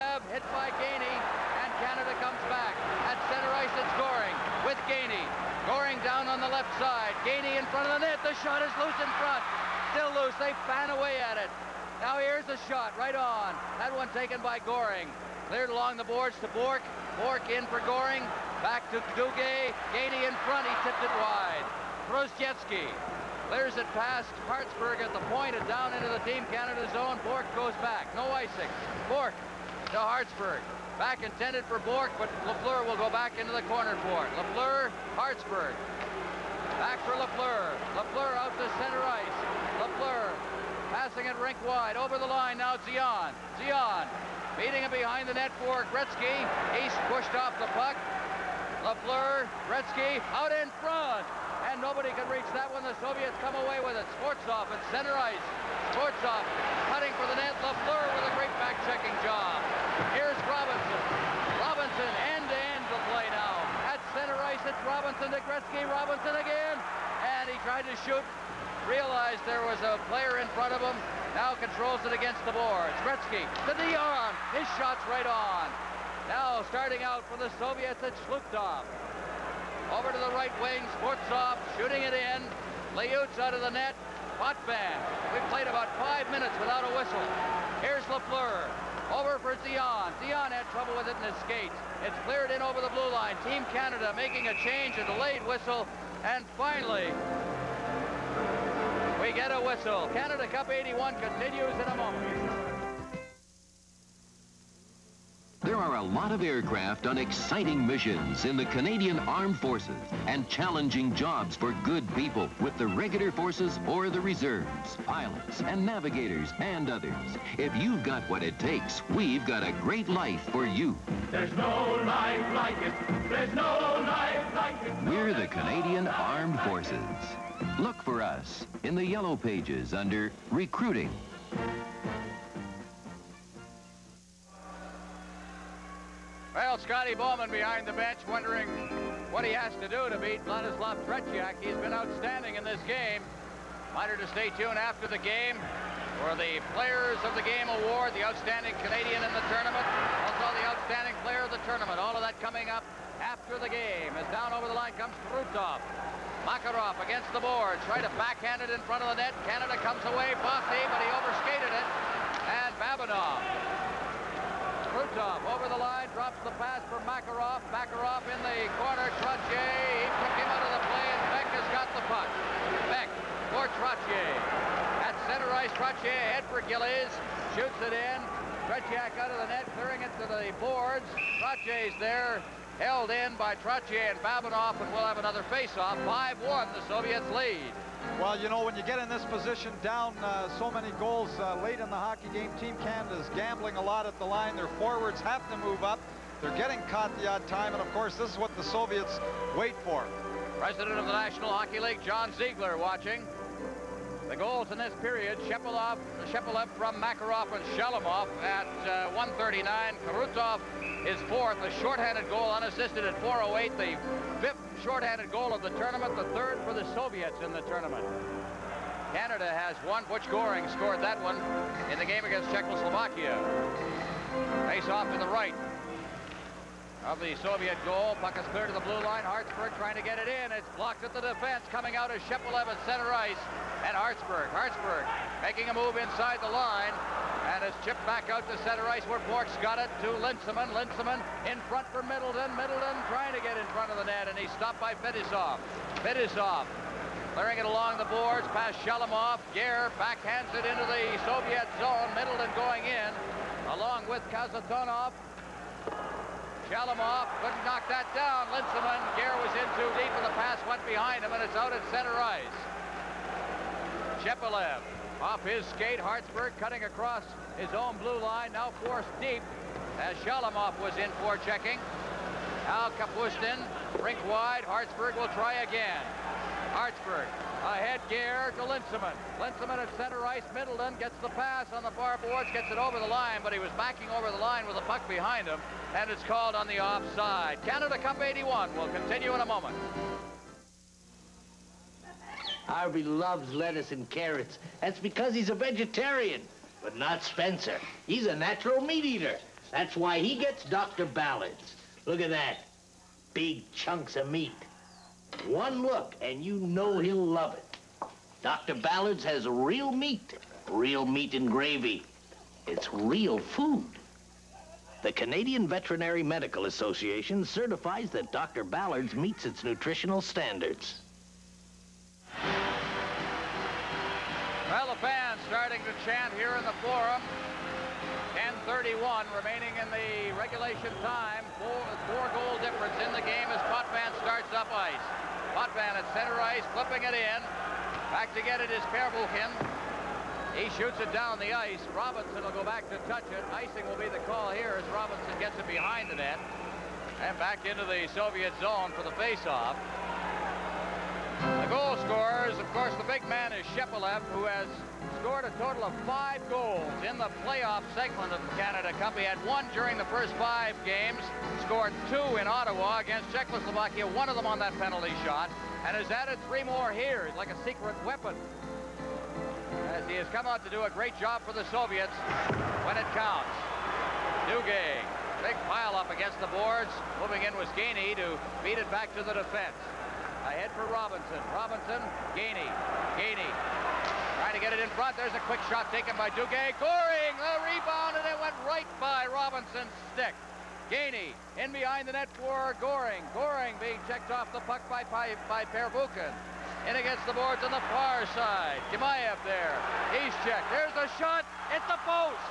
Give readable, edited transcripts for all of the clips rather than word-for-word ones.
Hit by Gainey, and Canada comes back. At center ice, it's Goring with Gainey. Goring down on the left side. Gainey in front of the net. The shot is loose in front. Still loose. They fan away at it. Now here's the shot right on. That one taken by Goring. Cleared along the boards to Bourque. Bourque in for Goring. Back to Duguay. Gainey in front. He tipped it wide. Krosjetsky clears it past Hartsburg at the point and down into the Team Canada zone. Bourque goes back. No icing. Bourque to Hartsburg. Back intended for Bourque, but Lafleur will go back into the corner for it. Lafleur, Hartsburg. Back for Lafleur. Lafleur out to center ice. Lafleur passing it rink wide. Over the line now, Zion. Zion beating it behind the net for Gretzky. He's pushed off the puck. Lafleur, Gretzky out in front. And nobody can reach that one. The Soviets come away with it. Sportsov at center ice. Sportsov cutting for the net. Lafleur with a great back-checking job. Here's Robinson. Robinson end-to-end the play now. At center ice, it's Robinson to Gretzky. Robinson again. And he tried to shoot. Realized there was a player in front of him. Now controls it against the boards. Gretzky to Dion. His shot's right on. Now starting out for the Soviets, it's Shlukhdov. Over to the right wing, Sportsov shooting it in. Liutz out of the net. Potvin. We've played about 5 minutes without a whistle. Here's Lafleur. Over for Zion. Zion had trouble with it in his skates. It's cleared in over the blue line. Team Canada making a change, a delayed whistle. And finally, we get a whistle. Canada Cup 81 continues in a moment. There are a lot of aircraft on exciting missions in the Canadian Armed Forces and challenging jobs for good people with the regular forces or the reserves, pilots and navigators and others. If you've got what it takes, we've got a great life for you. There's no life like it. There's no life like it. We're the Canadian Armed Forces. Look for us in the yellow pages under Recruiting. Well, Scotty Bowman behind the bench wondering what he has to do to beat Vladislav Tretiak. He's been outstanding in this game. Reminder to stay tuned after the game for the Players of the Game Award, the outstanding Canadian in the tournament, also the outstanding player of the tournament. All of that coming up after the game. As down over the line comes Krutov. Makarov against the boards, trying to backhand it in front of the net. Canada comes away, Bossy, but he overskated it. And Babinov. Krutov over the line, drops the pass for Makarov. Makarov in the corner, Trottier. He took him out of the play, and Beck has got the puck. Beck for Trottier. At center ice, Trottier ahead for Gillies. Shoots it in. Tretiak out of the net, clearing it to the boards. Trottier's there, held in by Trottier and Babinov, and we'll have another face-off. 5-1, the Soviets lead. Well, you know, when you get in this position down so many goals late in the hockey game, Team Canada's gambling a lot at the line. Their forwards have to move up. They're getting caught the odd time, and of course, this is what the Soviets wait for. President of the National Hockey League, John Ziegler, watching. The goals in this period, Shepelev from Makarov and Shalamov at 1:39. Krutov is fourth, a shorthanded goal unassisted at 4:08. The fifth shorthanded goal of the tournament, the third for the Soviets in the tournament. Canada has one. Butch Goring scored that one in the game against Czechoslovakia. Face off to the right of the Soviet goal. Puck is clear to the blue line. Hartsburg trying to get it in. It's blocked at the defense. Coming out is Shepelev at center ice. And Hartsburg making a move inside the line. And it's chipped back out to center ice where Bourque's got it to Linseman. Linseman in front for Middleton. Middleton trying to get in front of the net, and he's stopped by Fetisov. Fetisov clearing it along the boards past Shalamov. Gare backhands it into the Soviet zone. Middleton going in along with Kazatonov. Shalamov couldn't knock that down. Linseman. Gare was in too deep, and the pass went behind him, and it's out at center ice. Shepelev off his skate. Hartsburg cutting across his own blue line, now forced deep as Shalamov was in for checking. Now Kapustin, rink wide. Hartsburg will try again. Hartsburg ahead, Gare to Linseman. Linseman at center ice. Middleton gets the pass on the far boards, gets it over the line, but he was backing over the line with the puck behind him, and it's called on the offside. Canada Cup 81 will continue in a moment. Harvey loves lettuce and carrots. That's because he's a vegetarian. But not Spencer. He's a natural meat eater. That's why he gets Dr. Ballard's. Look at that. Big chunks of meat. One look, and you know he'll love it. Dr. Ballard's has real meat and gravy. It's real food. The Canadian Veterinary Medical Association certifies that Dr. Ballard's meets its nutritional standards. Well, the fans starting to chant here in the Forum. 10:31 remaining in the regulation time. Four-goal difference in the game as Potvin starts up ice. Potvin at center ice, flipping it in. Back to get it is Perbukin. He shoots it down the ice. Robinson will go back to touch it. Icing will be the call here as Robinson gets it behind the net. And back into the Soviet zone for the face-off. The goal scorers, of course, the big man is Shepelev, who has scored a total of 5 goals in the playoff segment of the Canada Cup. He had 1 during the first 5 games, scored 2 in Ottawa against Czechoslovakia, 1 of them on that penalty shot, and has added 3 more here, like a secret weapon. As he has come out to do a great job for the Soviets when it counts. Duguay, big pile up against the boards. Moving in was Gainey to beat it back to the defense. Ahead for Robinson. Robinson, Gainey. Gainey trying to get it in front. There's a quick shot taken by Duguay. Goring, the rebound, and it went right by Robinson's stick. Gainey in behind the net for Goring. Goring being checked off the puck by Perbukin. In against the boards on the far side. Kimaev there. He's checked. There's a shot. It's the post.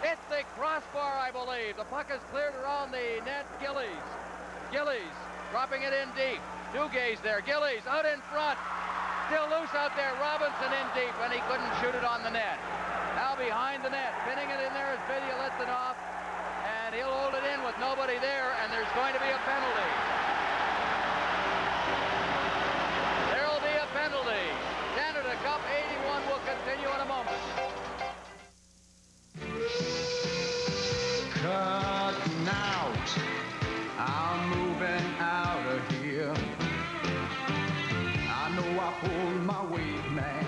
It's the crossbar, I believe. The puck is cleared around the net. Gillies. Gillies dropping it in deep. Dugay's there. Gillies out in front. Still loose out there. Robinson in deep, and he couldn't shoot it on the net. Now behind the net. Pinning it in there is Vidya-Litvinov, and he'll hold it in with nobody there, and there's going to be a penalty. There'll be a penalty. Canada Cup 81 will continue in a moment. Cutting out. I'm moving out of here. I know I pulled my weight, man.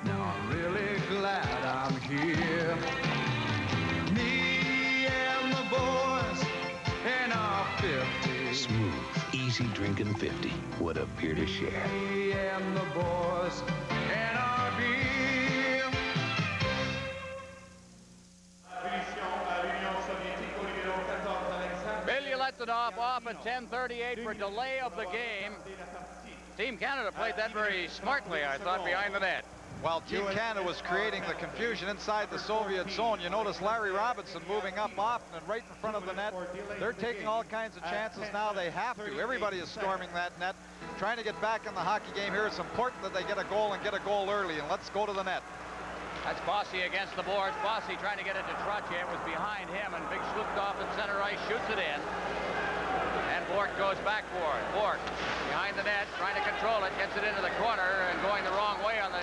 Now I'm really glad I'm here. Me and the boys in our 50s. Smooth, easy drinking 50. What a beer to share. Me and the boys in our beer. Vidya-Litvinov off at 10:38 for delay of the game. Team Canada played that very smartly, I thought, behind the net. While Team Canada was creating the confusion inside the Soviet zone, you notice Larry Robinson moving up often and right in front of the net. They're taking all kinds of chances now. They have to. Everybody is storming that net, trying to get back in the hockey game here. It's important that they get a goal and get a goal early, and let's go to the net. That's Bossy against the boards. Bossy trying to get it to Trottier. It was behind him, and Big Slupkov at center ice shoots it in. And Bork goes back for it. Bork behind the net, trying to control it, gets it into the corner, and going the wrong way on the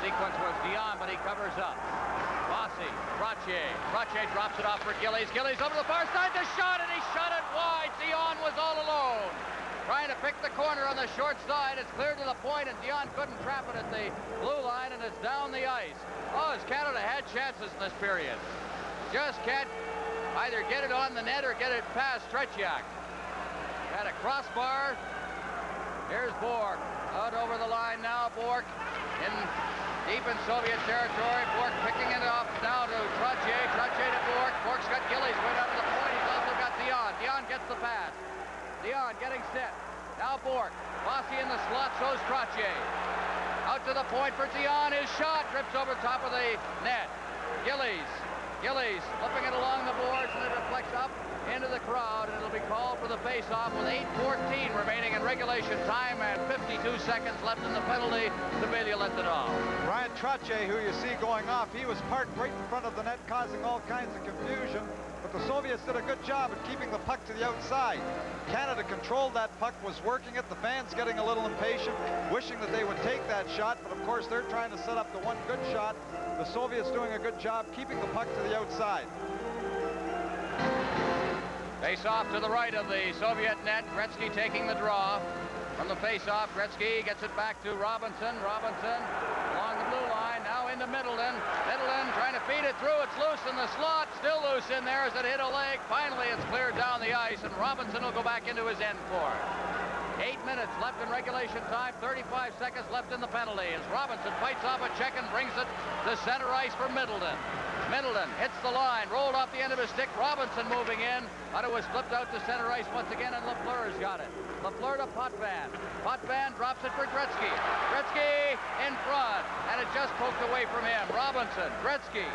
sequence was Dion, but he covers up. Bossy, Trottier. Trottier drops it off for Gillies. Gillies over the far side, the shot, and he shot it wide. Dion was all alone. Trying to pick the corner on the short side. It's cleared to the point, and Dion couldn't trap it at the blue line, and it's down the ice. Oh, as Canada had chances in this period. Just can't either get it on the net or get it past Tretiak. Had a crossbar. Here's Bork. Out over the line now. Bork in deep in Soviet territory. Bork picking it off now to Trottier. Trottier to Bork. Bork's got Gillies right out of the point. He's also got Dion. Dion gets the pass. Dion getting set. Now Bork. Bossy in the slot, so's Trottier. Out to the point for Dion. His shot drips over top of the net. Gillies. Gillies flipping it along the boards, and it reflects up into the crowd, and it'll be called for the face-off with 8:14 remaining in regulation time and 52 seconds left in the penalty to Vidya-Litvinov. Ryan Trottier, who you see going off, he was parked right in front of the net, causing all kinds of confusion. But the Soviets did a good job at keeping the puck to the outside. Canada controlled that puck, was working it. The fans getting a little impatient, wishing that they would take that shot. But of course, they're trying to set up the one good shot. The Soviets doing a good job keeping the puck to the outside. Face-off to the right of the Soviet net. Gretzky taking the draw. From the face-off, Gretzky gets it back to Robinson. Robinson along the blue line, now into Middleton. Middleton trying to feed it through. It's loose in the slot. Still loose in there as it hit a leg. Finally, it's cleared down the ice, and Robinson will go back into his end for it. 8 minutes left in regulation time, 35 seconds left in the penalty as Robinson fights off a check and brings it to center ice for Middleton. Middleton hits the line, rolled off the end of his stick. Robinson moving in. Thought it was flipped out to center ice once again, and Lafleur's got it. Lafleur to Potvin. Potvin drops it for Gretzky. Gretzky in front, and it just poked away from him. Robinson, Gretzky.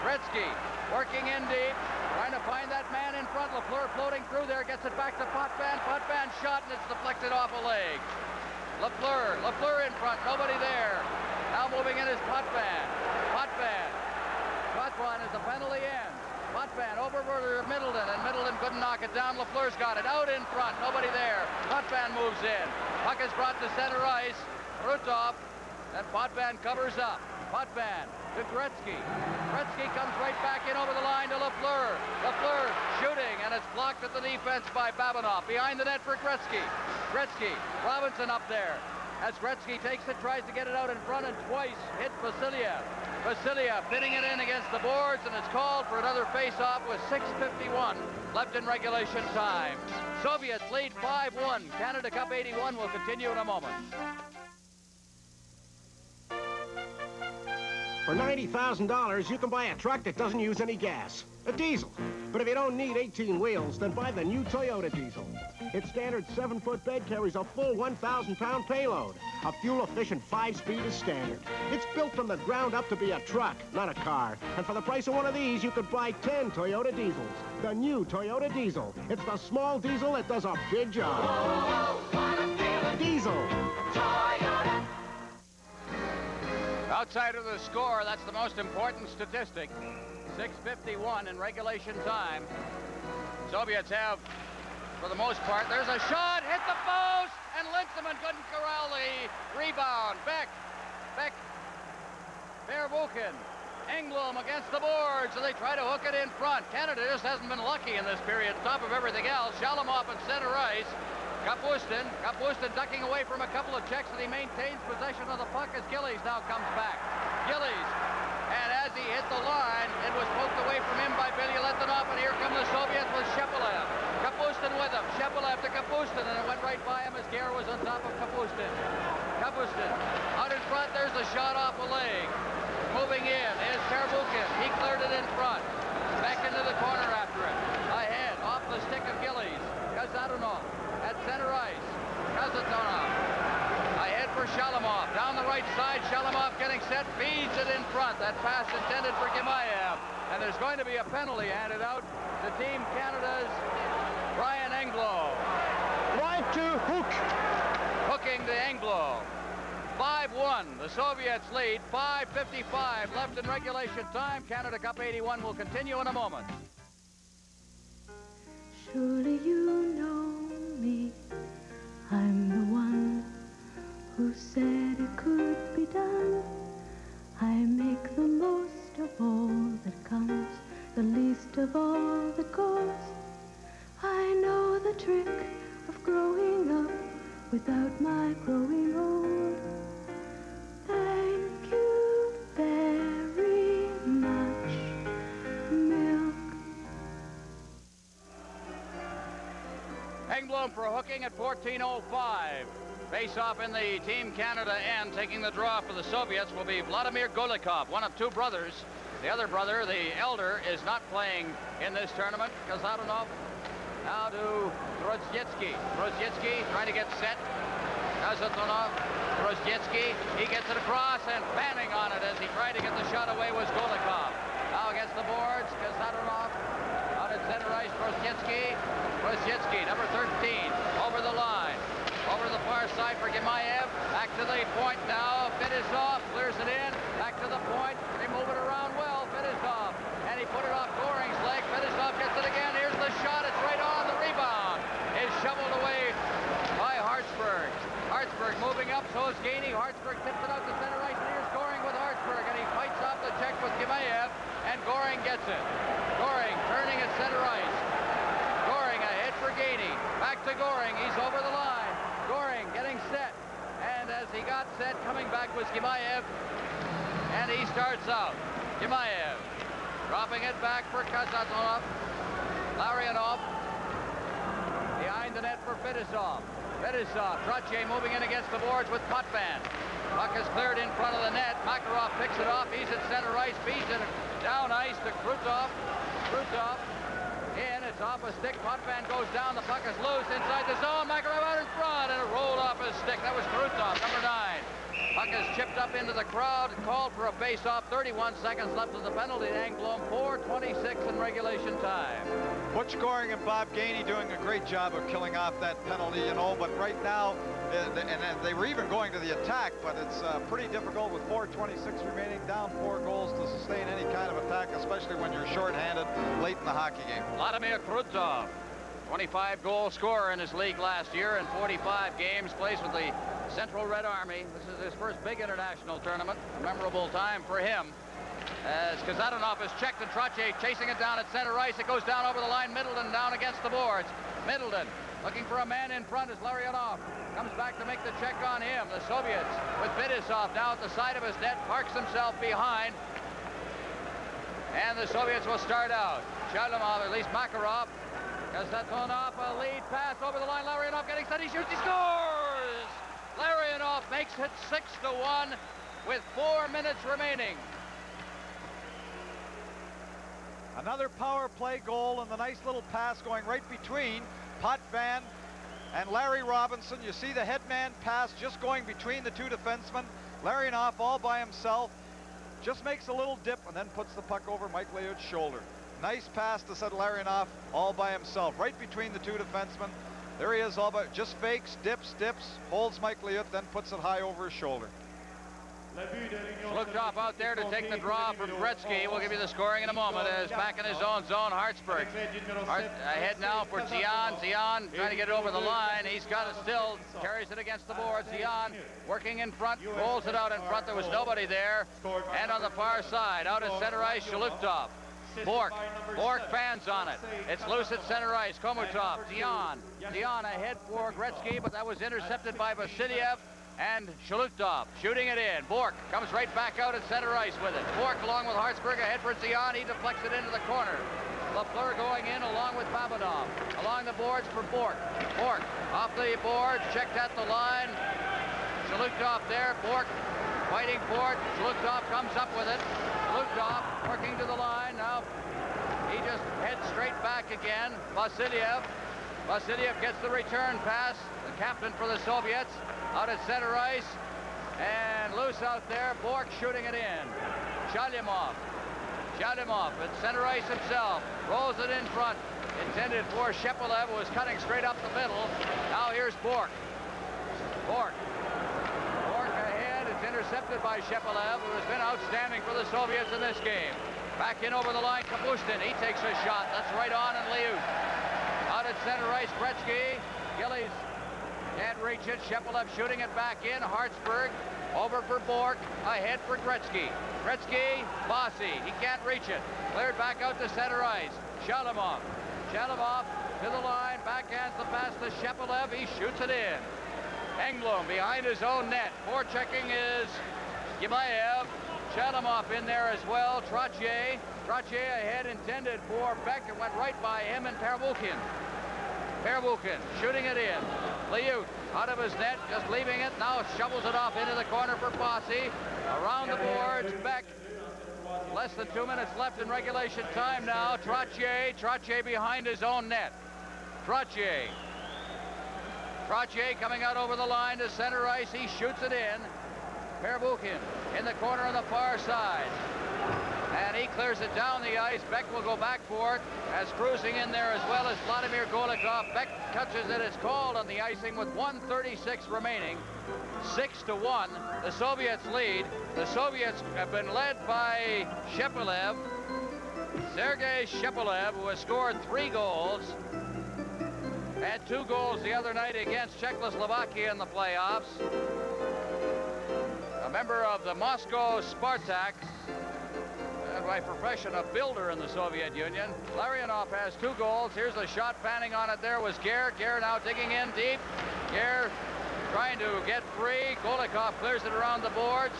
Gretzky working in deep, trying to find that man in front. Lafleur floating through there, gets it back to Potvin. Potvin shot, and it's deflected off a leg. Lafleur in front, nobody there. Now moving in is Potvin. Potvin as the penalty ends. Potvin over to Middleton, and Middleton couldn't knock it down. Lafleur's got it out in front, nobody there. Potvin moves in. Puck is brought to center ice. Rutov, and Potvin covers up. Potvin to Gretzky. Gretzky comes right back in over the line to Lafleur. Lafleur shooting, and it's blocked at the defense by Babinoff. Behind the net for Gretzky. Gretzky, Robinson up there. As Gretzky takes it, tries to get it out in front, and twice hit Vasiliev. Vasiliev fitting it in against the boards, and it's called for another face-off with 6:51 left in regulation time. Soviets lead 5-1. Canada Cup 81 will continue in a moment. For $90,000, you can buy a truck that doesn't use any gas, a diesel. But if you don't need 18 wheels, then buy the new Toyota diesel. Its standard 7-foot bed carries a full 1,000-pound payload. A fuel-efficient 5-speed is standard. It's built from the ground up to be a truck, not a car. And for the price of one of these, you could buy 10 Toyota diesels. The new Toyota diesel. It's the small diesel that does a big job. Whoa, what a feeling. Diesel. Toyota. Outside of the score, that's the most important statistic. 6:51 in regulation time. Soviets have, for the most part, there's a shot, hit the post, and Linseman couldn't corral the rebound. Beck, Verbuchen, Engblom against the boards, and they try to hook it in front. Canada just hasn't been lucky in this period. Top of everything else, Shalamov at center ice. Kapustin ducking away from a couple of checks, and he maintains possession of the puck as Gillies now comes back. Gillies, and as he hit the line, it was poked away from him by Bilyaletdinov, and here come the Soviets with Shepelev. Kapustin with him. Shepelev to Kapustin, and it went right by him as Gare was on top of Kapustin. Kapustin out in front. There's a shot off a leg. Moving in is Verbuchen. He cleared it in front. Back into the corner after it. Ahead, off the stick of Gillies. Kazatunov at center ice. Kazatunov ahead for Shalamov. Down the right side, Shalamov getting set, feeds it in front. That pass intended for Gimayev. And there's going to be a penalty handed out to Team Canada's Brian Engblom. Right to hook. Hooking to Engblom. 5-1, the Soviets lead. 5:55 left in regulation time. Canada Cup 81 will continue in a moment. Surely you know me. I'm the one who said it could be done. I make the most of all that comes, the least of all that goes. I know the trick of growing up without my growing old. Thank you very much, milk. Engblom for hooking at 14:05. Face-off in the Team Canada end. Taking the draw for the Soviets will be Vladimir Golikov, one of two brothers. The other brother, the elder, is not playing in this tournament. Kazatunov now to Rozhetsky. Rozhetsky trying to get set. Kazatunov, Rozhetsky, he gets it across, and fanning on it as he tried to get the shot away was Golikov. Now against the boards, Kazatunov out at center ice. Rozhetsky, number 13, over the line. Over the far side for Gimayev. Back to the point now. Fedizov clears it in. Back to the point. They move it around well. Fedizov. And he put it off Goring's leg. Fedizov gets it again. Here's the shot. It's right on. The rebound is shoveled away by Hartsburg. Hartsburg moving up. So is Gainey. Hartsburg tips it out to center ice. And here's Goring with Hartsburg. And he fights off the check with Gimayev. And Goring gets it. Goring turning at center ice. Goring ahead for Gainey. Back to Goring. He's over the line. Goring getting set, and as he got set, coming back was Gimayev. And he starts out. Yimaev dropping it back for Kazanov. Larionov behind the net for Fedosov. Fedosov, Trottier moving in against the boards with Potvin. Puck is cleared in front of the net. Makarov picks it off. He's at center ice. Feeds it down ice to Krutov. Krutov in. It's off a stick. Potvin goes down. The puck is loose inside the zone. Makarov out in front, and it rolled off his stick. That was Krutov, number 9. Puck is chipped up into the crowd. Called for a face-off. 31 seconds left of the penalty. Anglo 4:26 in regulation time. Butch Goring and Bob Gainey doing a great job of killing off that penalty, you know, but right now, and they were even going to the attack, but it's pretty difficult with 4:26 remaining, down 4 goals to sustain any kind of attack, especially when you're shorthanded late in the hockey game. Vladimir Krutov, 25-goal scorer in his league last year in 45 games, plays with the Central Red Army. This is his first big international tournament. A memorable time for him. As Kazanov is checked and Trottier chasing it down at center ice. It goes down over the line. Middleton down against the boards. Middleton looking for a man in front as Larionov comes back to make the check on him. The Soviets with Fedosov now at the side of his net, parks himself behind. And the Soviets will start out. Chalamov, at least Makarov. Kazatonov, a lead pass over the line. Larionov getting set. He shoots. He scores! Larionov makes it 6-1 with 4 minutes remaining. Another power play goal and the nice little pass going right between Potvin and Larry Robinson. You see the headman pass just going between the 2 defensemen. Larionov all by himself. Just makes a little dip and then puts the puck over Mike Leut's shoulder. Nice pass to set Larionov all by himself, right between the 2 defensemen. There he is, all by, just fakes, dips, holds Mike Leut, then puts it high over his shoulder. Luktoff out there to take the draw from Gretzky. We'll give you the scoring in a moment. As back in his own zone, Hartsburg. Ahead now for Zian. Zian trying to get it over the line. He's got it still, carries it against the board. Zian working in front, rolls it out in front. There was nobody there. And on the far side, out at center ice, Shalukov. Bork fans on it. It's loose at center ice. Komutov, Dion ahead for Gretzky, but that was intercepted by Vasiliev and Shalukov shooting it in. Bork comes right back out at center ice with it. Bork along with Hartsburg ahead for Zian. He deflects it into the corner. Lafleur going in along with Babinov. Along the boards for Bork. Bork off the boards, checked at the line. Shalukov there. Bork fighting for it. Shalukov comes up with it. Shalukov working to the line. Now he just heads straight back again. Vasiliev gets the return pass. The captain for the Soviets out at center ice. And loose out there. Bork shooting it in. Chalyamov at center ice himself. Rolls it in front. Intended for Shepelev, who was cutting straight up the middle. Now here's Bork. Bork ahead. It's intercepted by Shepelev, who has been outstanding for the Soviets in this game. Back in over the line, Kapustin. He takes a shot. That's right on, and Leut. Out at center ice, Gretzky. Gillies can't reach it. Shepelev shooting it back in. Hartsburg over for Bork. Ahead for Gretzky. Gretzky, Bossy. He can't reach it. Cleared back out to center ice. Shalamov to the line. Backhands the pass to Shepelev. He shoots it in. Englund behind his own net. Forechecking is Yimaev. Chalamov in there as well. Trottier ahead, intended for Beck. It went right by him and Pervulkin shooting it in. Leut out of his net, just leaving it. Now shovels it off into the corner for Bossy. Around the boards, Beck. Less than 2 minutes left in regulation time now. Trottier behind his own net. Trottier coming out over the line to center ice. He shoots it in. Pervulkin in the corner on the far side. And he clears it down the ice. Beck will go back for it, as cruising in there as well as Vladimir Golikov. Beck touches it. It's called on the icing with 1:36 remaining. 6-1. The Soviets lead. The Soviets have been led by Shepelev. Sergei Shepelev, who has scored 3 goals. Had 2 goals the other night against Czechoslovakia in the playoffs. A member of the Moscow Spartak. And by profession, a builder in the Soviet Union. Larionov has 2 goals. Here's a shot. Fanning on it there was Gare. Gare now digging in deep. Gare trying to get free. Golikov clears it around the boards.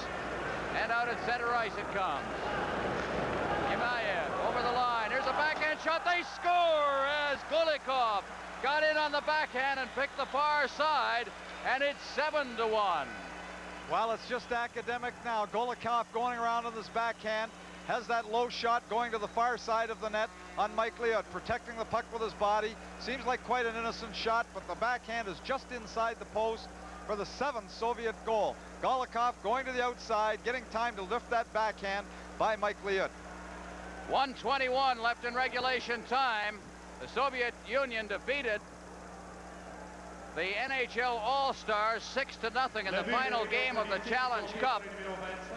And out at center ice it comes. Yemayev over the line. Here's a backhand shot. They score as Golikov got in on the backhand and picked the far side, and it's 7-1. Well, it's just academic now. Golikov going around on this backhand, has that low shot going to the far side of the net on Mike Liut, protecting the puck with his body. Seems like quite an innocent shot, but the backhand is just inside the post for the 7th Soviet goal. Golikov going to the outside, getting time to lift that backhand by Mike Liut. 1:21 left in regulation time. The Soviet Union defeated the NHL All-Stars 6-0 in the final game of the Challenge Cup.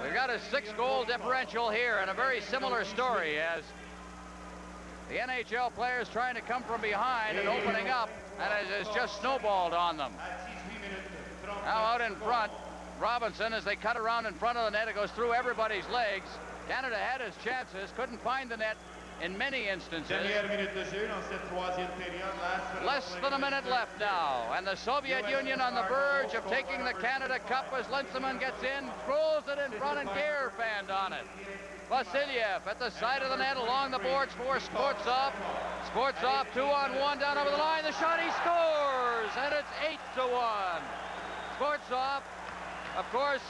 We've got a 6-goal differential here, and a very similar story as the NHL players trying to come from behind and opening up, and it has just snowballed on them. Now out in front, Robinson, as they cut around in front of the net, it goes through everybody's legs. Canada had his chances, couldn't find the net in many instances. Less than a minute left now, and the Soviet Union on the verge of taking the Canada Cup as Linsman gets in, throws it in front, and Gare fanned on it. Vasilyev at the side of the net along the boards for Skvortsov. Skvortsov 2-on-1 down over the line. The shot, he scores, and it's 8-1. Skvortsov, of course,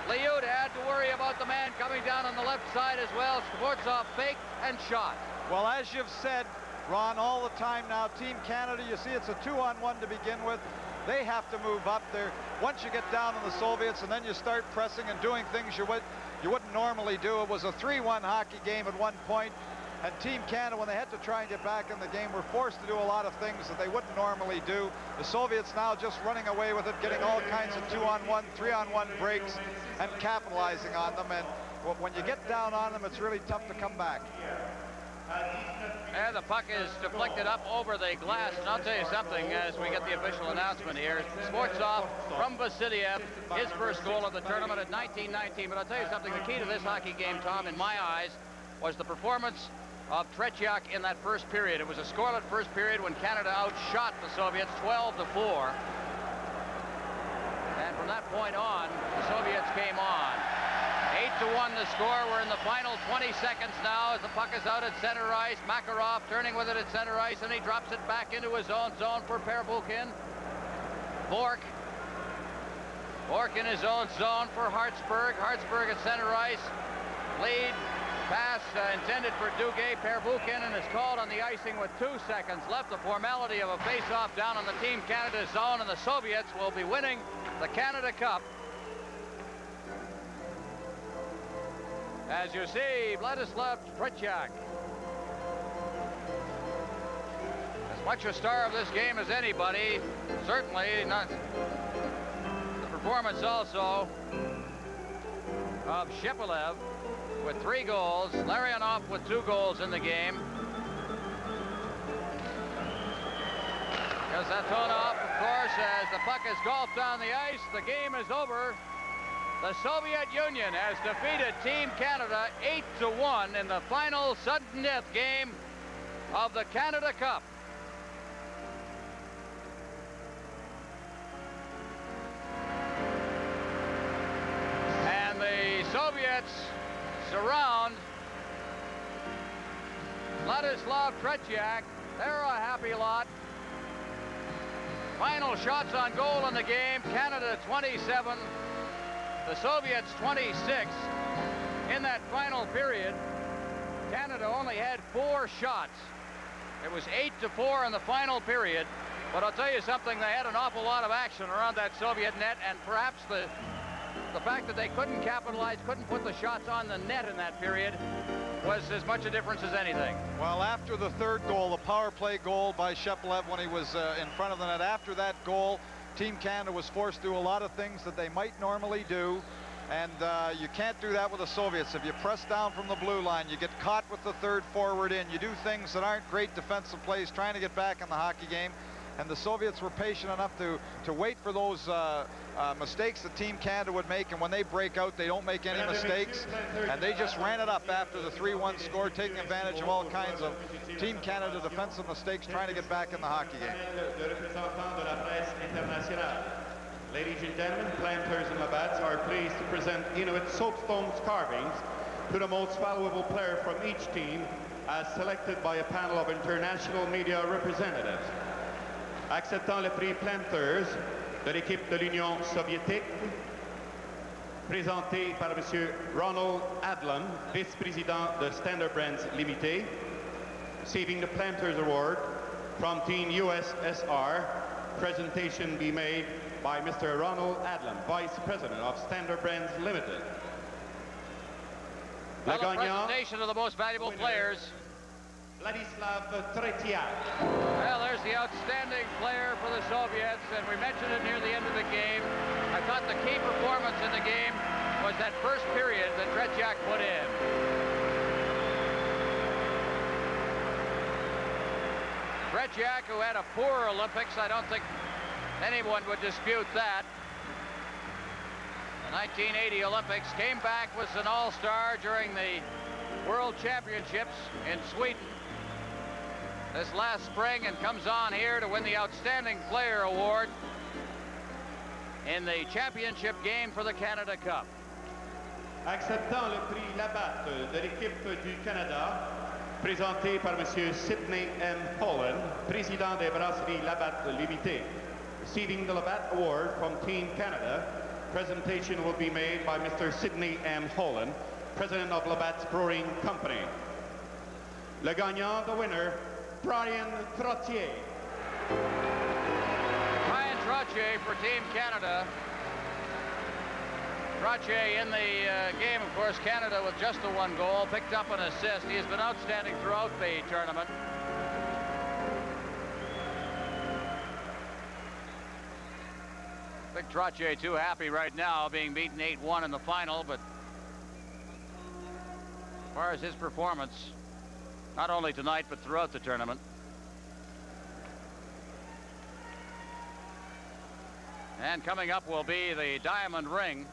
Liut had to worry about the man coming down on the left side as well. Skvortsov faked and shot. Well, as you've said, Ron, all the time now, Team Canada, you see it's a 2-on-1 to begin with. They have to move up there. Once you get down on the Soviets and then you start pressing and doing things you wouldn't normally do. It was a 3-1 hockey game at one point. And Team Canada, when they had to try and get back in the game, were forced to do a lot of things that they wouldn't normally do. The Soviets now just running away with it, getting all kinds of 2-on-1, 3-on-1 breaks, and capitalizing on them. And when you get down on them, it's really tough to come back. And the puck is deflected up over the glass. And I'll tell you something as we get the official announcement here. Skvortsov from Vasilyev, his first goal of the tournament at 19-19. But I'll tell you something, the key to this hockey game, Tom, in my eyes, was the performance of Tretiak in that first period. It was a scoreless first period when Canada outshot the Soviets 12-4. And from that point on, the Soviets came on. 8-1 the score. We're in the final 20 seconds now as the puck is out at center ice. Makarov turning with it at center ice, and he drops it back into his own zone for Perbukin. Bork in his own zone for Hartsburg. Hartsburg at center ice. Lead pass intended for Duguay. Perbukin, and is called on the icing with 2 seconds left. The formality of a face-off down on the Team Canada zone, and the Soviets will be winning the Canada Cup. As you see, Vladislav Tretiak, as much a star of this game as anybody, certainly not. The performance also of Shepelev with 3 goals, Larionov with 2 goals in the game. Kasatonov, of course, as the puck is golfed down the ice. The game is over. The Soviet Union has defeated Team Canada 8-1 in the final sudden death game of the Canada Cup. And the Soviets surround Vladislav Tretiak. They're a happy lot. Final shots on goal in the game. Canada 27. The Soviets 26. In that final period, Canada only had 4 shots. It was 8-4 in the final period. But I'll tell you something, they had an awful lot of action around that Soviet net, and perhaps the fact that they couldn't capitalize, couldn't put the shots on the net in that period was as much a difference as anything. Well, after the 3rd goal, the power play goal by Shepelev when he was in front of the net, after that goal, Team Canada was forced to do a lot of things that they might normally do, and you can't do that with the Soviets. If you press down from the blue line, you get caught with the 3rd forward in, you do things that aren't great defensive plays trying to get back in the hockey game, and the Soviets were patient enough to wait for those mistakes that Team Canada would make, and when they break out, they don't make any mistakes, and they just ran it up after the 3-1 score, taking advantage of all kinds of Team Canada defensive mistakes, trying to get back in the hockey game. Ladies and gentlemen, planters and Labatts are pleased to present Inuit soapstone carvings to the most valuable player from each team as selected by a panel of international media representatives. Acceptant le prix planters de l'équipe de l'Union soviétique, présenté par M. Ronald Adlam, vice-président de Standard Brands Limited, receiving the Planters Award from Team USSR. Presentation be made by Mr. Ronald Adlam, Vice President of Standard Brands Limited. Well, the presentation of the most valuable players. Vladislav Tretiak. Well, there's the outstanding player for the Soviets, and we mentioned it near the end of the game. I thought the key performance in the game was that first period that Tretiak put in. Tretiak, who had a poor Olympics, I don't think anyone would dispute that. The 1980 Olympics, came back, was an all-star during the World Championships in Sweden this last spring, and comes on here to win the Outstanding Player Award in the championship game for the Canada Cup. Acceptant le prix Labatt de l'équipe du Canada, présenté par M. Sidney M. Holland, président des brasseries Labatt Limited. Receiving the Labatt Award from Team Canada, presentation will be made by Mr. Sidney M. Holland, president of Labatt's Brewing Company. Le gagnant, the winner, Brian Trottier. Brian Trottier for Team Canada. Trottier in the game, of course, Canada with just the one goal, picked up an assist. He has been outstanding throughout the tournament. Big Trottier too happy right now, being beaten 8-1 in the final, but as far as his performance, not only tonight, but throughout the tournament. And coming up will be the Diamond Ring.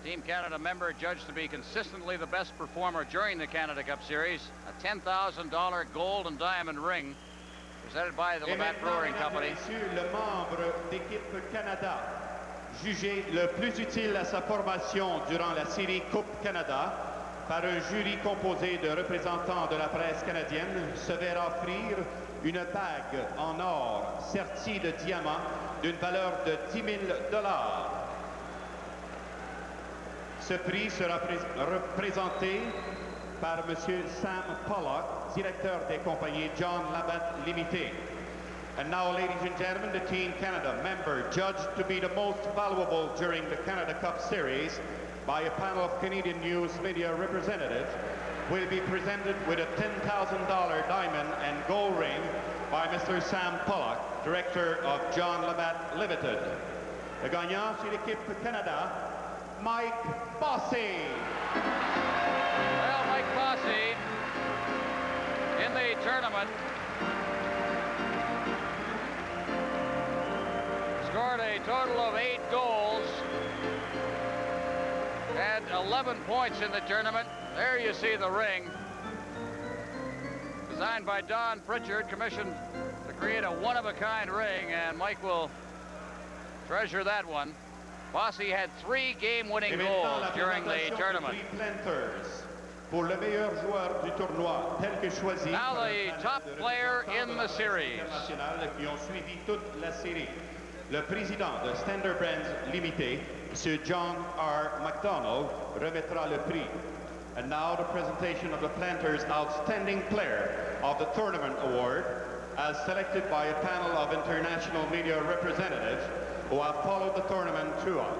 Team Canada member judged to be consistently the best performer during the Canada Cup Series. A $10,000 gold and diamond ring presented by the Labatt Brewing Company. Le membre d'équipe Canada, jugé le plus utile à sa formation durant la série Coupe Canada, par un jury composé de représentants de la presse canadienne, se verra offrir une bague en or sertie de diamants d'une valeur de $10,000. Ce prix sera représenté par M. Sam Pollock, directeur des compagnies John Labatt Limited. And now, ladies and gentlemen, the Team Canada member judged to be the most valuable during the Canada Cup Series by a panel of Canadian news media representatives will be presented with a $10,000 diamond and gold ring by Mr. Sam Pollock, director of John Labatt Limited. Le gagnant, c'est l'équipe Canada, Mike Bossy. Well, Mike Bossy in the tournament scored a total of 8 goals and 11 points in the tournament. There you see the ring. Designed by Don Pritchard, commissioned to create a one-of-a-kind ring, and Mike will treasure that one. Bossy had 3 game-winning goals during the tournament. Now the top player in the series. Le président de Standard Brands Limited, M. John R. MacDonald, remettra le prix. And now the presentation of the Planters' Outstanding Player of the Tournament Award, as selected by a panel of international media representatives who have followed the tournament throughout.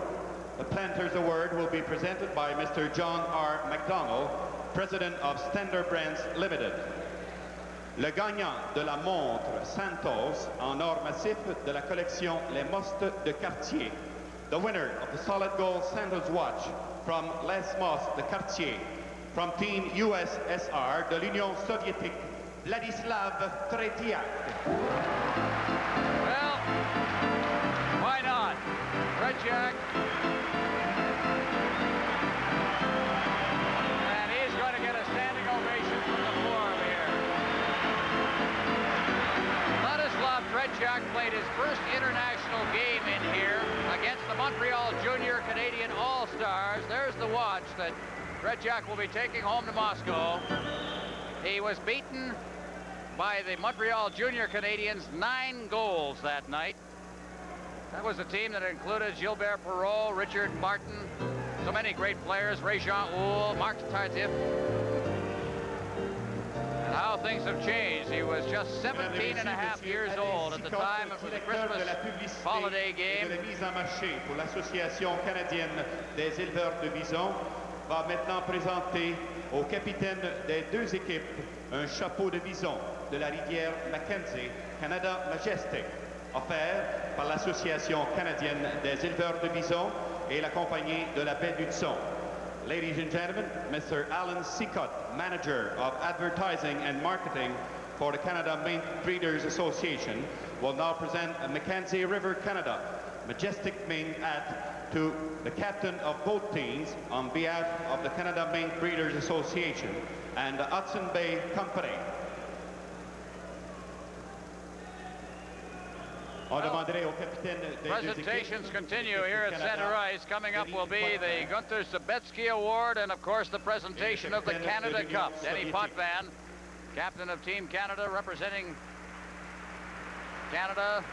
The Planters Award will be presented by Mr. John R. MacDonald, President of Standard Brands Limited. Le gagnant de la montre Santos en or massif de la collection Les Mostes de Cartier. The winner of the solid gold Santos watch from Les Mostes de Cartier. From Team USSR de l'Union soviétique, Vladislav Tretiak. Well, why not? Tretiak. And he's going to get a standing ovation from the floor over here. Vladislav Tretiak Jack played his first international game in here against the Montreal Junior Canadian All-Stars. There's the watch that Red Jack will be taking home to Moscow. He was beaten by the Montreal Junior Canadians 9 goals that night. That was a team that included Gilbert Perreault, Richard Martin, so many great players, Ray-Jean Houle, Marc Tardif. And how things have changed. He was just 17 and a half years old at the time. It was a Christmas holiday game. De la mise en marché pour l'Association canadienne des éleveurs de bisons va maintenant présenter au capitaine des deux équipes un chapeau de bison de la rivière Mackenzie, Canada Majestic, offert par l'Association canadienne des éleveurs de bisons et la compagnie de la baie d'Hudson. Ladies and gentlemen, Mr. Alan Seacott, Manager of Advertising and Marketing for the Canada Mink Breeders Association, will now present a Mackenzie River Canada Majestic Mink hat to the captain of both teams on behalf of the Canada Mink Breeders Association and the Hudson Bay Company. Presentations continue here at Center Ice. Coming up will be the Gunther Sabetsky Award and, of course, the presentation of the Canada Cup. Denny Potvin, captain of Team Canada, representing Canada.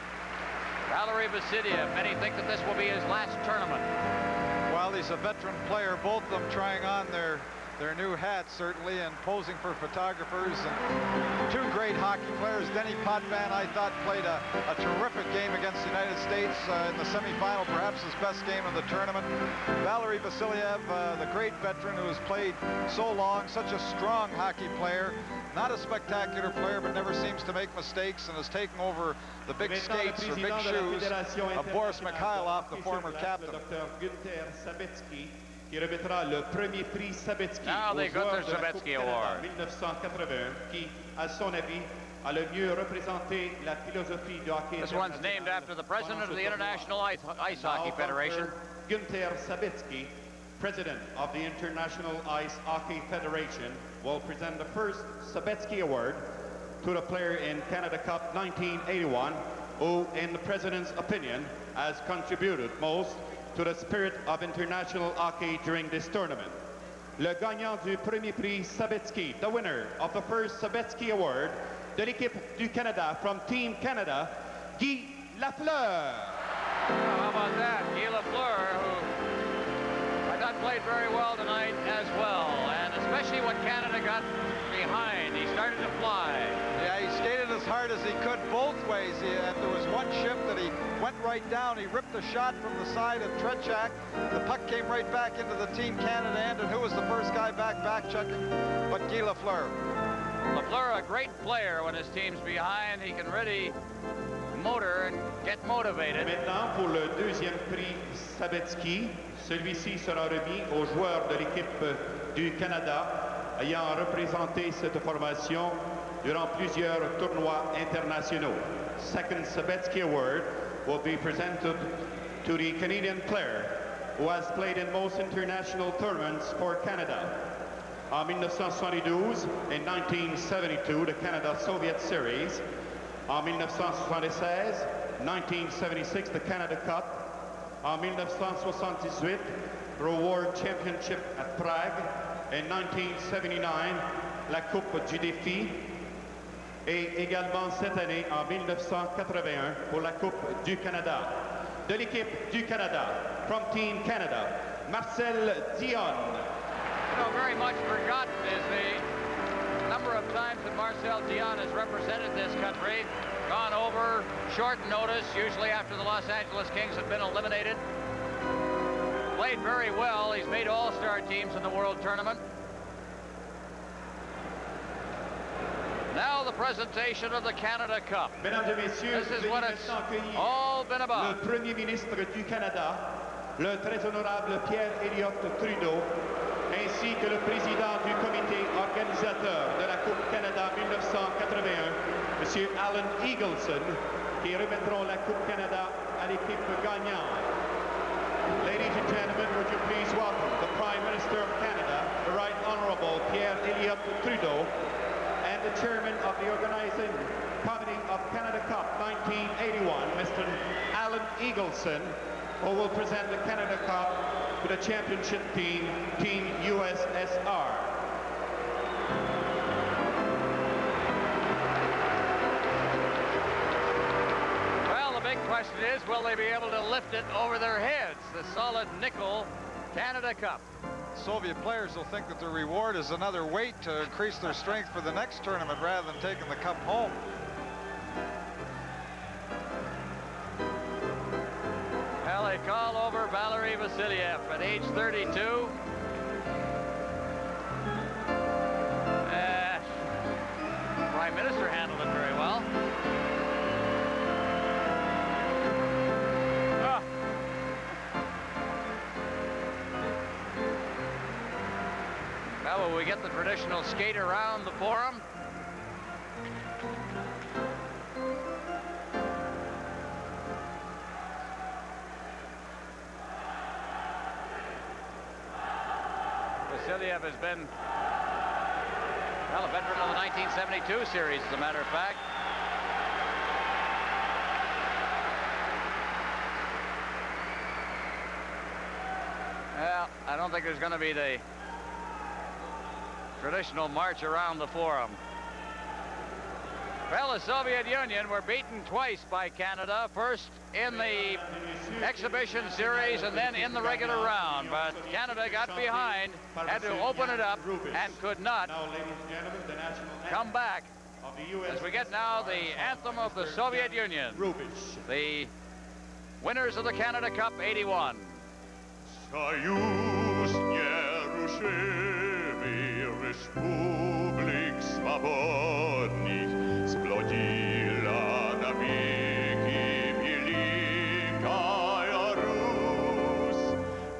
Valery Vasiliev. Many think that this will be his last tournament. Well, he's a veteran player, both of them trying on their new hats, certainly, and posing for photographers. And two great hockey players. Denny Potvin, I thought, played a terrific game against the United States in the semifinal, perhaps his best game of the tournament. Valery Vasiliev, the great veteran who has played so long, such a strong hockey player. Not a spectacular player, but never seems to make mistakes and has taken over the big skates or big shoes of Boris Mikhailov, the former captain. Qui remettra le premier prix Sabetsky now the Gunther Sabetsky Award. 1981, qui, à son avis, a le mieux représenté la philosophie du hockey. This one's named after the president of the International Ice Hockey Federation. Gunther Sabetsky, president of the International Ice Hockey Federation, will present the first Sabetsky Award to the player in Canada Cup 1981, who, in the president's opinion, has contributed most to the spirit of international hockey during this tournament. Le gagnant du premier prix Sabetsky, the winner of the first Sabetsky Award, de l'équipe du Canada from Team Canada, Guy Lafleur. How about that? Guy Lafleur, who I thought played very well tonight as well, and especially when Canada got behind, he started to fly. Yeah, he skated as hard as he could both ways. And there was one shift that he went right down. He ripped a shot from the side of Trechak. The puck came right back into the Team Canada end, and who was the first guy back checking but Guy Lafleur. Lafleur, a great player when his team's behind. He can really motor and get motivated. Maintenant, pour le deuxième prix Sabetsky, celui-ci sera remis aux joueurs de l'équipe du Canada ayant représenté cette formation durant plusieurs tournois internationaux. Second Sabetsky Award will be presented to the Canadian player who has played in most international tournaments for Canada. En 1972 and 1972, the Canada-Soviet Series. En 1976, 1976, the Canada Cup. En 1978, the World Championship at Prague. In 1979, la Coupe du Défi. Et également cette année, en 1981, pour la Coupe du Canada. De l'équipe du Canada, from Team Canada, Marcel Dion. You know, very much forgotten is the number of times that Marcel Dion has represented this country. Gone over short notice, usually after the Los Angeles Kings have been eliminated. Played very well. He's made all-star teams in the World Tournament. Now the presentation of the Canada Cup. Mesdames et messieurs, this is what it's all been about. Le Premier ministre du Canada, le très honorable Pierre Elliott Trudeau, ainsi que le président du comité organisateur de la Coupe Canada 1981, M. Alan Eagleson, qui remettront la Coupe Canada à l'équipe gagnante. Ladies and gentlemen, would you please welcome the Prime Minister of Canada, the Right Honorable Pierre Elliott Trudeau, and the Chairman of the Organizing Committee of Canada Cup 1980. Mr. Alan Eagleson, who will present the Canada Cup to the championship team, Team USSR. Well, the big question is, will they be able to lift it over their heads? The solid nickel Canada Cup. Soviet players will think that the reward is another weight to increase their strength for the next tournament rather than taking the cup home. Well, they call over Valery Vasiliev at age 32. Prime Minister handled it very well. Well, will we get the traditional skate around the forum? Vasiliev has been, well, a veteran of the 1972 series, as a matter of fact. Well, I don't think there's going to be the traditional march around the forum. Well, the Soviet Union were beaten twice by Canada, first in the exhibition series and then in the regular round. But Canada got behind, had to open it up, and could not come back. As we get now the anthem of the Soviet Union, the winners of the Canada Cup '81. Republik swobodnych splodziła na wieki wielka Rus.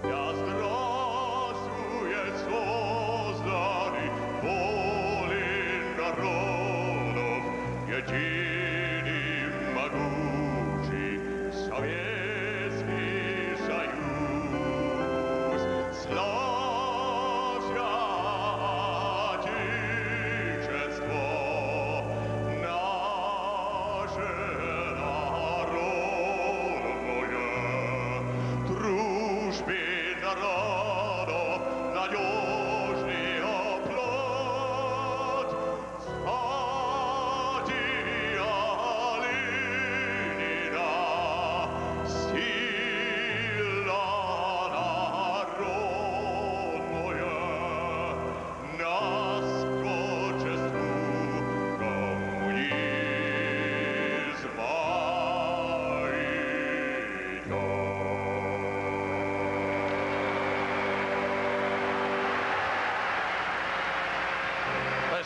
Ja zdrożuję sozdany wolę narodów, jedyny mogący sowiecki союз.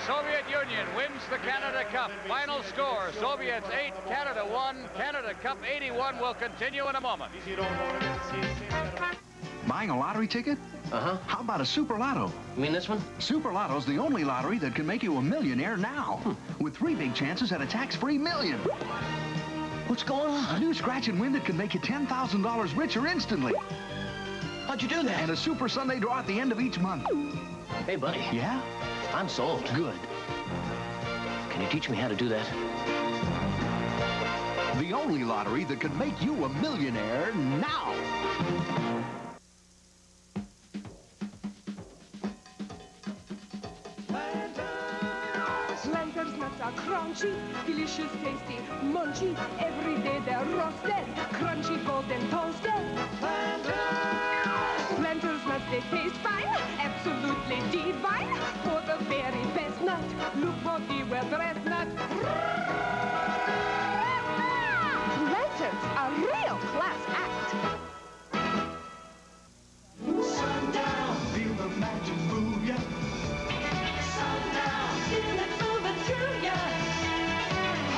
Soviet Union wins the Canada Cup. Final score, Soviets 8, Canada 1. Canada Cup '81 will continue in a moment. Buying a lottery ticket? Uh-huh. How about a Super Lotto? You mean this one? Super Lotto's the only lottery that can make you a millionaire now. With 3 big chances at a tax-free million. What's going on? A new scratch and win that can make you $10,000 richer instantly. How'd you do that? And a Super Sunday draw at the end of each month. Hey, buddy. Yeah? I'm sold. Good. Can you teach me how to do that? The only lottery that can make you a millionaire now. Planters nuts are crunchy, delicious, tasty, munchy. Every day they're roasted, crunchy, golden, toasted. Planters nuts, they taste fine, absolutely divine. For the very best nut, look for the well-dressed nut. Planters, a real class act. Sundown, feel the magic move ya. Sundown, feel it moving through ya.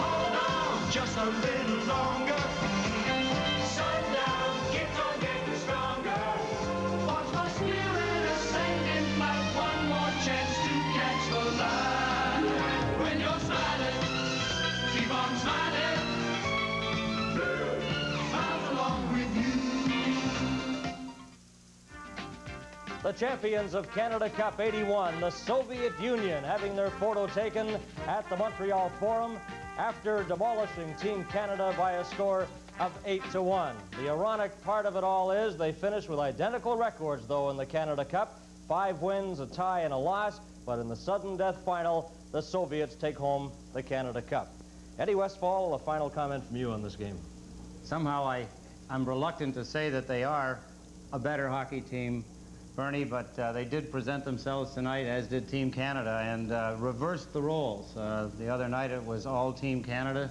Hold on, just a little longer. Sundown, keeps on getting stronger. Watch my spirit ascending like one more chance to catch the light. When you're smiling, keep on smiling. Smiles along with you. The champions of Canada Cup '81, the Soviet Union, having their photo taken at the Montreal Forum. after demolishing Team Canada by a score of 8-1. The ironic part of it all is they finished with identical records, though, in the Canada Cup. 5 wins, a tie, and a loss. But in the sudden death final, the Soviets take home the Canada Cup. Eddie Westfall, a final comment from you on this game. Somehow I'm reluctant to say that they are a better hockey team, Bernie, but they did present themselves tonight, as did Team Canada, and reversed the roles. The other night it was all Team Canada.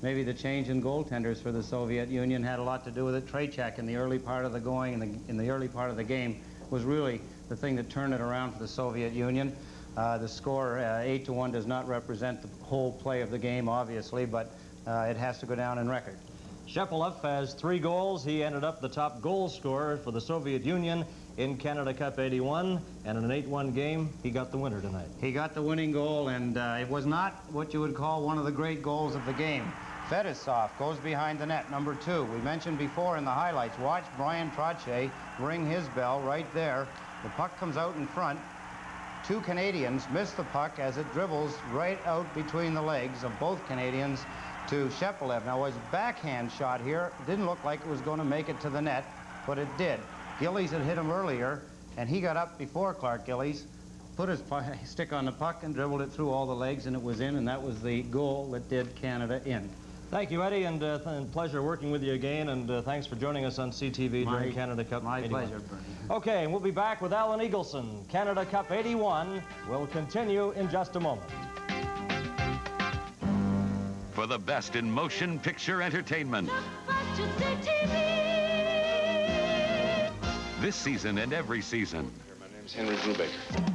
Maybe the change in goaltenders for the Soviet Union had a lot to do with it. Treychak in the early part of the early part of the game was really the thing that turned it around for the Soviet Union. The score 8-1 does not represent the whole play of the game, obviously, but it has to go down in record. Shepelev has 3 goals. He ended up the top goal scorer for the Soviet Union in Canada Cup 81, and in an 8-1 game, he got the winner tonight. He got the winning goal, and it was not what you would call one of the great goals of the game. Fedosov goes behind the net, number 2. We mentioned before in the highlights, watch Brian Trottier ring his bell right there. The puck comes out in front. 2 Canadians miss the puck as it dribbles right out between the legs of both Canadians to Shepelev. Now, his backhand shot here didn't look like it was going to make it to the net, but it did. Gillies had hit him earlier, and he got up before Clark Gillies, put his stick on the puck and dribbled it through all the legs, and it was in, and that was the goal that did Canada in. Thank you, Eddie, and pleasure working with you again, and thanks for joining us on CTV during Canada Cup 81. My pleasure, Bernie. Okay, and we'll be back with Alan Eagleson. Canada Cup 81 will continue in just a moment. For the best in motion picture entertainment. This season and every season. My name's Henry Brubaker.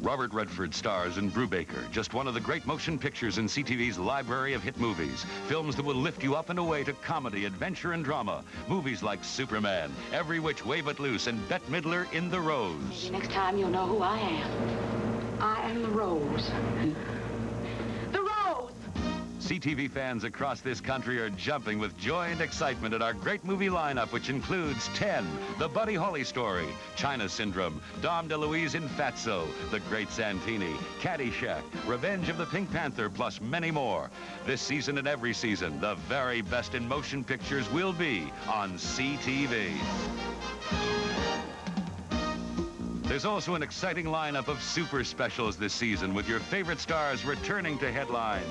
Robert Redford stars in Brubaker, just one of the great motion pictures in CTV's library of hit movies. Films that will lift you up and away to comedy, adventure, and drama. Movies like Superman, Every Which Way But Loose, and Bette Midler in The Rose. Maybe next time you'll know who I am. I am the Rose. The Rose! CTV fans across this country are jumping with joy and excitement at our great movie lineup, which includes 10, The Buddy Holly Story, China Syndrome, Dom DeLuise in Fatso, The Great Santini, Caddyshack, Revenge of the Pink Panther, plus many more. This season and every season, the very best in motion pictures will be on CTV. There's also an exciting lineup of super specials this season, with your favorite stars returning to headline.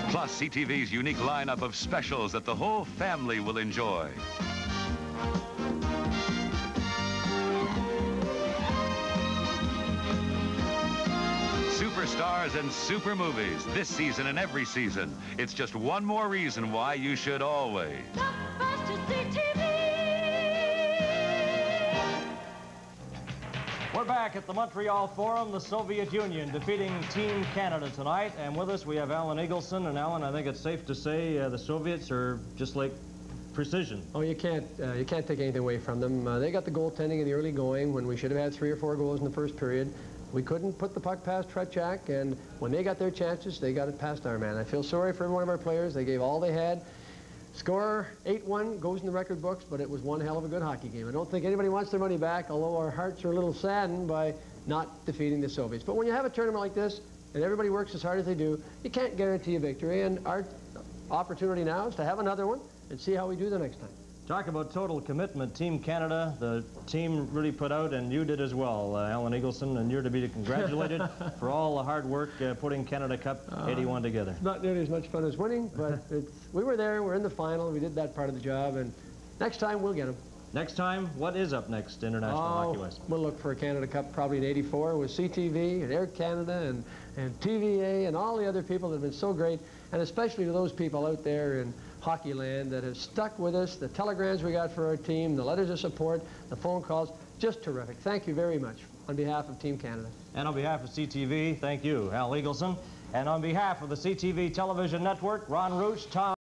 Plus CTV's unique lineup of specials that the whole family will enjoy. Superstars and super movies this season and every season. It's just one more reason why you should always. We're back at the Montreal Forum, the Soviet Union defeating Team Canada tonight. And with us, we have Alan Eagleson. And Alan, I think it's safe to say the Soviets are just like precision. Oh, you can't take anything away from them. They got the goaltending in the early going when we should have had 3 or 4 goals in the first period. We couldn't put the puck past Trottier, and when they got their chances, they got it past our man. I feel sorry for every one of our players. They gave all they had. Score 8-1 goes in the record books, but it was one hell of a good hockey game. I don't think anybody wants their money back, although our hearts are a little saddened by not defeating the Soviets. But when you have a tournament like this, and everybody works as hard as they do, you can't guarantee a victory, and our opportunity now is to have another one and see how we do the next time. Talk about total commitment. Team Canada, the team really put out, and you did as well, Alan Eagleson, and you're to be congratulated for all the hard work putting Canada Cup 81 together. Not nearly as much fun as winning, but we were there, we're in the final, we did that part of the job, and next time we'll get them. Next time, what is up next, International Hockey West? We'll look for a Canada Cup probably in '84 with CTV and Air Canada and TVA and all the other people that have been so great, and especially to those people out there in hockey land that have stuck with us, the telegrams we got for our team, the letters of support, the phone calls, just terrific. Thank you very much on behalf of Team Canada. And on behalf of CTV, thank you, Al Eagleson. And on behalf of the CTV Television Network, Ron Rooch, Tom